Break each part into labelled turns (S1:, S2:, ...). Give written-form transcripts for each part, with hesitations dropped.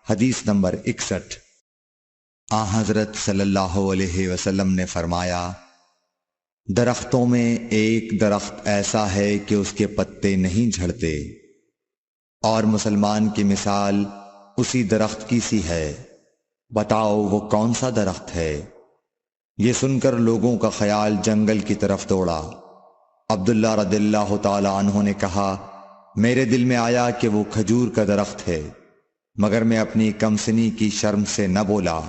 S1: حدیث نمبر 61۔ حضرت صلی اللہ علیہ وسلم نے فرمایا، درختوں میں ایک درخت ایسا ہے کہ اس کے پتے نہیں جھڑتے، اور مسلمان کی مثال اسی درخت کی سی ہے، بتاؤ وہ کون سا درخت ہے؟ یہ سن کر لوگوں کا خیال جنگل کی طرف دوڑا۔ عبداللہ رضی اللہ تعالی عنہ نے کہا، میرے دل میں آیا کہ وہ کھجور کا درخت ہے، مگر میں اپنی کمسنی کی شرم سے نہ بولا۔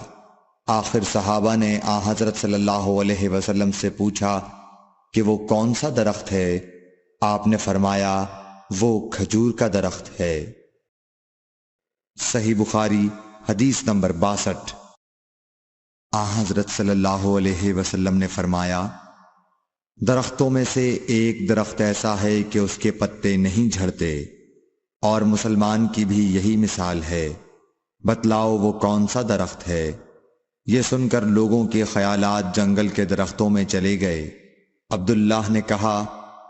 S1: آخر صحابہ نے حضرت صلی اللہ علیہ وسلم سے پوچھا کہ وہ کون سا درخت ہے؟ آپ نے فرمایا، وہ کھجور کا درخت ہے۔ صحیح بخاری حدیث نمبر 62۔ حضرت صلی اللہ علیہ وسلم نے فرمایا، درختوں میں سے ایک درخت ایسا ہے کہ اس کے پتے نہیں جھڑتے، اور مسلمان کی بھی یہی مثال ہے، بتلاؤ وہ کون سا درخت ہے؟ یہ سن کر لوگوں کے خیالات جنگل کے درختوں میں چلے گئے۔ عبداللہ نے کہا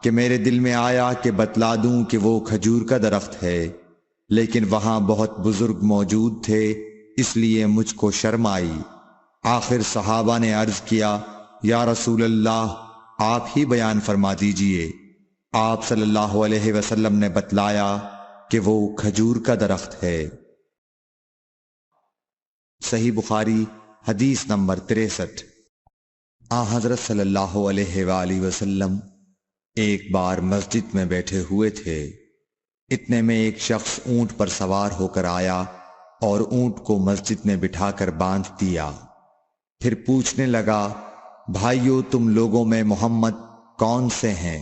S1: کہ میرے دل میں آیا کہ بتلا دوں کہ وہ کھجور کا درخت ہے، لیکن وہاں بہت بزرگ موجود تھے، اس لیے مجھ کو شرم آئی۔ آخر صحابہ نے عرض کیا، یا رسول اللہ، آپ ہی بیان فرما دیجئے۔ آپ صلی اللہ علیہ وسلم نے بتلایا کہ وہ کھجور کا درخت ہے۔ صحیح بخاری حدیث نمبر 63۔ حضرت صلی اللہ علیہ وآلہ وسلم ایک بار مسجد میں بیٹھے ہوئے تھے، اتنے میں ایک شخص اونٹ پر سوار ہو کر آیا اور اونٹ کو مسجد میں بٹھا کر باندھ دیا۔ پھر پوچھنے لگا، بھائیو تم لوگوں میں محمد کون سے ہیں؟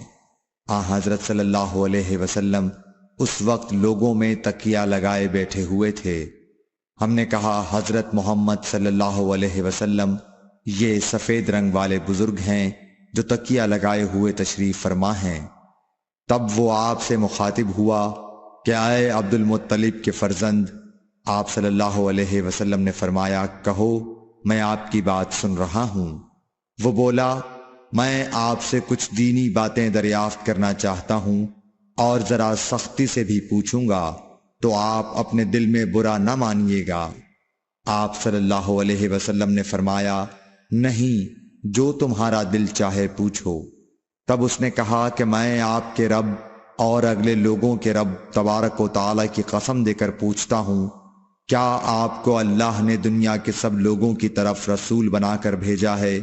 S1: حضرت صلی اللہ علیہ وسلم اس وقت لوگوں میں تکیہ لگائے بیٹھے ہوئے تھے۔ ہم نے کہا، حضرت محمد صلی اللہ علیہ وسلم یہ سفید رنگ والے بزرگ ہیں جو تکیہ لگائے ہوئے تشریف فرما ہیں۔ تب وہ آپ سے مخاطب ہوا کہ اے عبد المطلب کے فرزند۔ آپ صلی اللہ علیہ وسلم نے فرمایا، کہو میں آپ کی بات سن رہا ہوں۔ وہ بولا، میں آپ سے کچھ دینی باتیں دریافت کرنا چاہتا ہوں، اور ذرا سختی سے بھی پوچھوں گا تو آپ اپنے دل میں برا نہ مانیے گا۔ آپ صلی اللہ علیہ وسلم نے فرمایا، نہیں، جو تمہارا دل چاہے پوچھو۔ تب اس نے کہا کہ میں آپ کے رب اور اگلے لوگوں کے رب تبارک و تعالی کی قسم دے کر پوچھتا ہوں، کیا آپ کو اللہ نے دنیا کے سب لوگوں کی طرف رسول بنا کر بھیجا ہے؟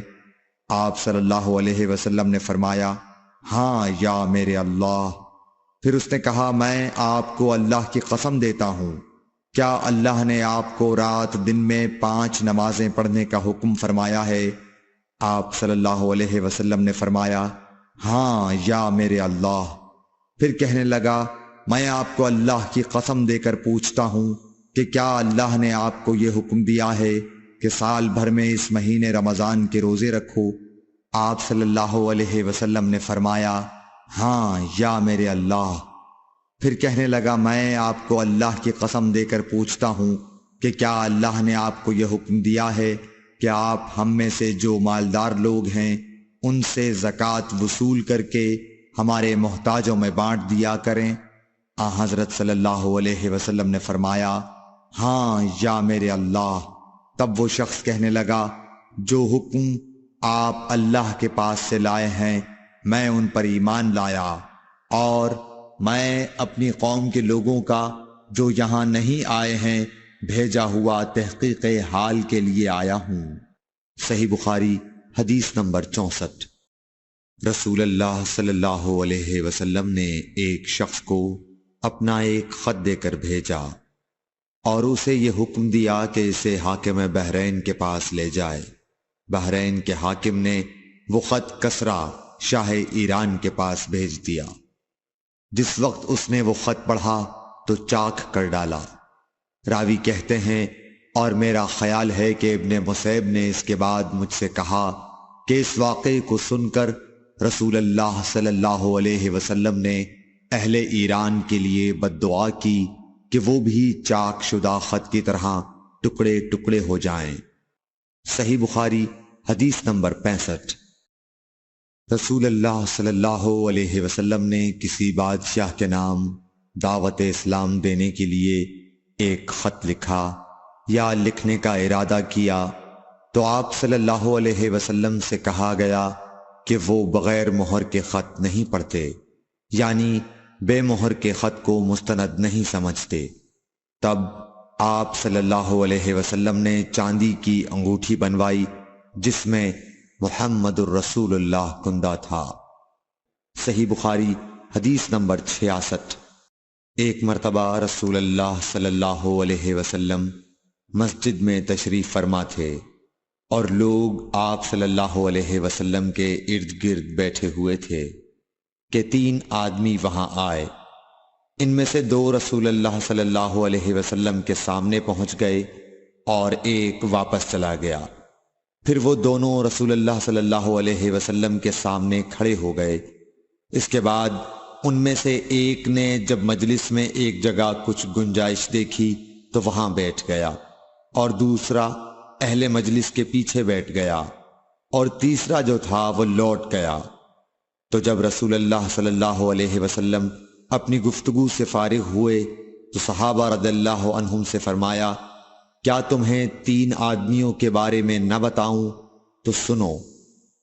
S1: آپ صلی اللہ علیہ وسلم نے فرمایا، ہاں یا میرے اللہ۔ پھر اس نے کہا، میں آپ کو اللہ کی قسم دیتا ہوں، کیا اللہ نے آپ کو رات دن میں 5 نمازیں پڑھنے کا حکم فرمایا ہے؟ آپ صلی اللہ علیہ وسلم نے فرمایا، ہاں یا میرے اللہ۔ پھر کہنے لگا، میں آپ کو اللہ کی قسم دے کر پوچھتا ہوں کہ کیا اللہ نے آپ کو یہ حکم دیا ہے کہ سال بھر میں اس مہینے رمضان کے روزے رکھو؟ آپ صلی اللہ علیہ وسلم نے فرمایا، ہاں یا میرے اللہ۔ پھر کہنے لگا، میں آپ کو اللہ کی قسم دے کر پوچھتا ہوں کہ کیا اللہ نے آپ کو یہ حکم دیا ہے کہ آپ ہم میں سے جو مالدار لوگ ہیں ان سے زکوٰۃ وصول کر کے ہمارے محتاجوں میں بانٹ دیا کریں؟ حضرت صلی اللہ علیہ وسلم نے فرمایا، ہاں یا میرے اللہ۔ تب وہ شخص کہنے لگا، جو حکم آپ اللہ کے پاس سے لائے ہیں میں ان پر ایمان لایا، اور میں اپنی قوم کے لوگوں کا جو یہاں نہیں آئے ہیں بھیجا ہوا تحقیق حال کے لیے آیا ہوں۔ صحیح بخاری حدیث نمبر 64۔ رسول اللہ صلی اللہ علیہ وسلم نے ایک شخص کو اپنا ایک خط دے کر بھیجا اور اسے یہ حکم دیا کہ اسے حاکم بحرین کے پاس لے جائے۔ بحرین کے حاکم نے وہ خط کسریٰ شاہ ایران کے پاس بھیج دیا۔ جس وقت اس نے وہ خط پڑھا تو چاک کر ڈالا۔ راوی کہتے ہیں، اور میرا خیال ہے کہ ابن مسیب نے اس کے بعد مجھ سے کہا کہ اس واقعے کو سن کر رسول اللہ صلی اللہ علیہ وسلم نے اہل ایران کے لیے بد دعا کی کہ وہ بھی چاک شدہ خط کی طرح ٹکڑے ٹکڑے ہو جائیں۔ صحیح بخاری حدیث نمبر 65۔ رسول اللہ صلی اللہ علیہ وسلم نے کسی بادشاہ کے نام دعوت اسلام دینے کے لیے ایک خط لکھا یا لکھنے کا ارادہ کیا تو آپ صلی اللہ علیہ وسلم سے کہا گیا کہ وہ بغیر مہر کے خط نہیں پڑھتے، یعنی بے مہر کے خط کو مستند نہیں سمجھتے۔ تب آپ صلی اللہ علیہ وسلم نے چاندی کی انگوٹھی بنوائی جس میں محمد الرسول اللہ کندہ تھا۔ صحیح بخاری حدیث نمبر 66۔ ایک مرتبہ رسول اللہ صلی اللہ علیہ وسلم مسجد میں تشریف فرما تھے اور لوگ آپ صلی اللہ علیہ وسلم کے ارد گرد بیٹھے ہوئے تھے کہ 3 آدمی وہاں آئے۔ ان میں سے 2 رسول اللہ صلی اللہ علیہ وسلم کے سامنے پہنچ گئے اور ایک واپس چلا گیا۔ پھر وہ دونوں رسول اللہ صلی اللہ علیہ وسلم کے سامنے کھڑے ہو گئے۔ اس کے بعد ان میں سے ایک نے جب مجلس میں ایک جگہ کچھ گنجائش دیکھی تو وہاں بیٹھ گیا، اور دوسرا اہل مجلس کے پیچھے بیٹھ گیا، اور تیسرا جو تھا وہ لوٹ گیا۔ تو جب رسول اللہ صلی اللہ علیہ وسلم اپنی گفتگو سے فارغ ہوئے تو صحابہ رضی اللہ عنہم سے فرمایا، کیا تمہیں 3 آدمیوں کے بارے میں نہ بتاؤں؟ تو سنو۔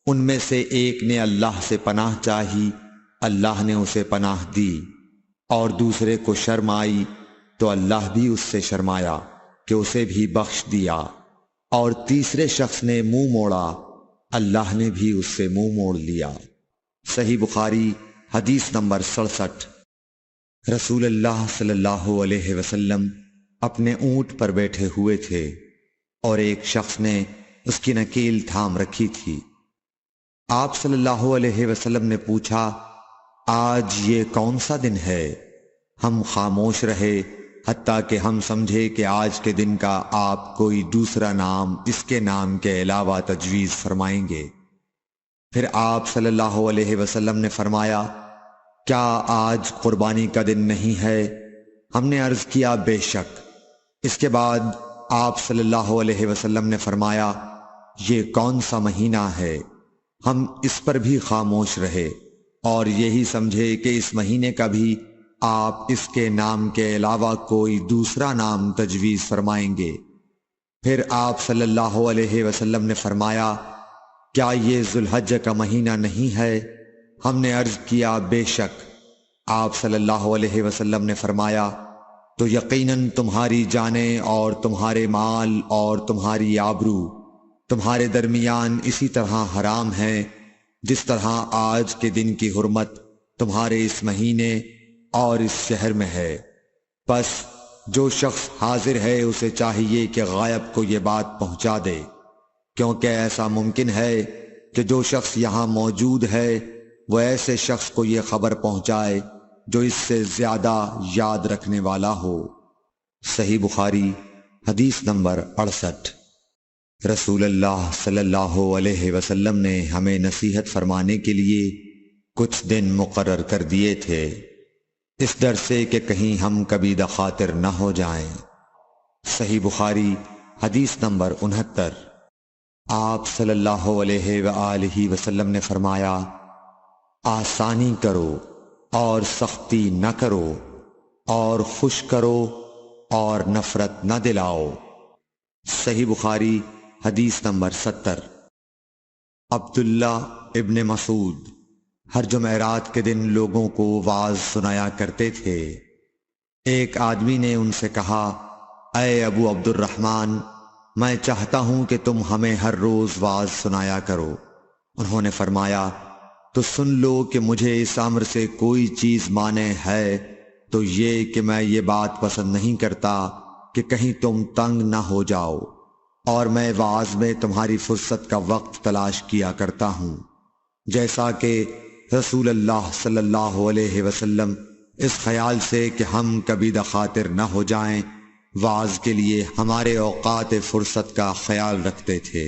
S1: ان میں سے ایک نے اللہ سے پناہ چاہی، اللہ نے اسے پناہ دی، اور دوسرے کو شرم آئی تو اللہ بھی اس سے شرمایا کہ اسے بھی بخش دیا، اور تیسرے شخص نے منہ موڑا، اللہ نے بھی اس سے منہ موڑ لیا۔ صحیح بخاری حدیث نمبر 67۔ رسول اللہ صلی اللہ علیہ وسلم اپنے اونٹ پر بیٹھے ہوئے تھے اور ایک شخص نے اس کی نکیل تھام رکھی تھی۔ آپ صلی اللہ علیہ وسلم نے پوچھا، آج یہ کون سا دن ہے؟ ہم خاموش رہے حتیٰ کہ ہم سمجھے کہ آج کے دن کا آپ کوئی دوسرا نام اس کے نام کے علاوہ تجویز فرمائیں گے۔ پھر آپ صلی اللہ علیہ وسلم نے فرمایا، کیا آج قربانی کا دن نہیں ہے؟ ہم نے عرض کیا، بے شک۔ اس کے بعد آپ صلی اللہ علیہ وسلم نے فرمایا، یہ کون سا مہینہ ہے؟ ہم اس پر بھی خاموش رہے اور یہی سمجھے کہ اس مہینے کا بھی آپ اس کے نام کے علاوہ کوئی دوسرا نام تجویز فرمائیں گے۔ پھر آپ صلی اللہ علیہ وسلم نے فرمایا، کیا یہ ذو الحجہ کا مہینہ نہیں ہے؟ ہم نے عرض کیا، بے شک۔ آپ صلی اللہ علیہ وسلم نے فرمایا، تو یقیناً تمہاری جانیں اور تمہارے مال اور تمہاری آبرو تمہارے درمیان اسی طرح حرام ہیں جس طرح آج کے دن کی حرمت تمہارے اس مہینے اور اس شہر میں ہے۔ پس جو شخص حاضر ہے اسے چاہیے کہ غائب کو یہ بات پہنچا دے، کیونکہ ایسا ممکن ہے کہ جو شخص یہاں موجود ہے وہ ایسے شخص کو یہ خبر پہنچائے جو اس سے زیادہ یاد رکھنے والا ہو۔ صحیح بخاری حدیث نمبر 68۔ رسول اللہ صلی اللہ علیہ وسلم نے ہمیں نصیحت فرمانے کے لیے کچھ دن مقرر کر دیے تھے، اس ڈر سے کہ کہیں ہم کبھی دخاطر نہ ہو جائیں۔ صحیح بخاری حدیث نمبر 69۔ آپ صلی اللہ علیہ وآلہ وسلم نے فرمایا، آسانی کرو اور سختی نہ کرو، اور خوش کرو اور نفرت نہ دلاؤ۔ صحیح بخاری حدیث نمبر 70۔ عبداللہ ابن مسعود ہر جمعرات کے دن لوگوں کو وعظ سنایا کرتے تھے۔ ایک آدمی نے ان سے کہا، اے ابو عبد الرحمن، میں چاہتا ہوں کہ تم ہمیں ہر روز وعظ سنایا کرو۔ انہوں نے فرمایا، تو سن لو کہ مجھے اس امر سے کوئی چیز مانع ہے تو یہ کہ میں یہ بات پسند نہیں کرتا کہ کہیں تم تنگ نہ ہو جاؤ، اور میں وعظ میں تمہاری فرصت کا وقت تلاش کیا کرتا ہوں، جیسا کہ رسول اللہ صلی اللہ علیہ وسلم اس خیال سے کہ ہم کبھی دخاطر نہ ہو جائیں وعظ کے لیے ہمارے اوقات فرصت کا خیال رکھتے تھے۔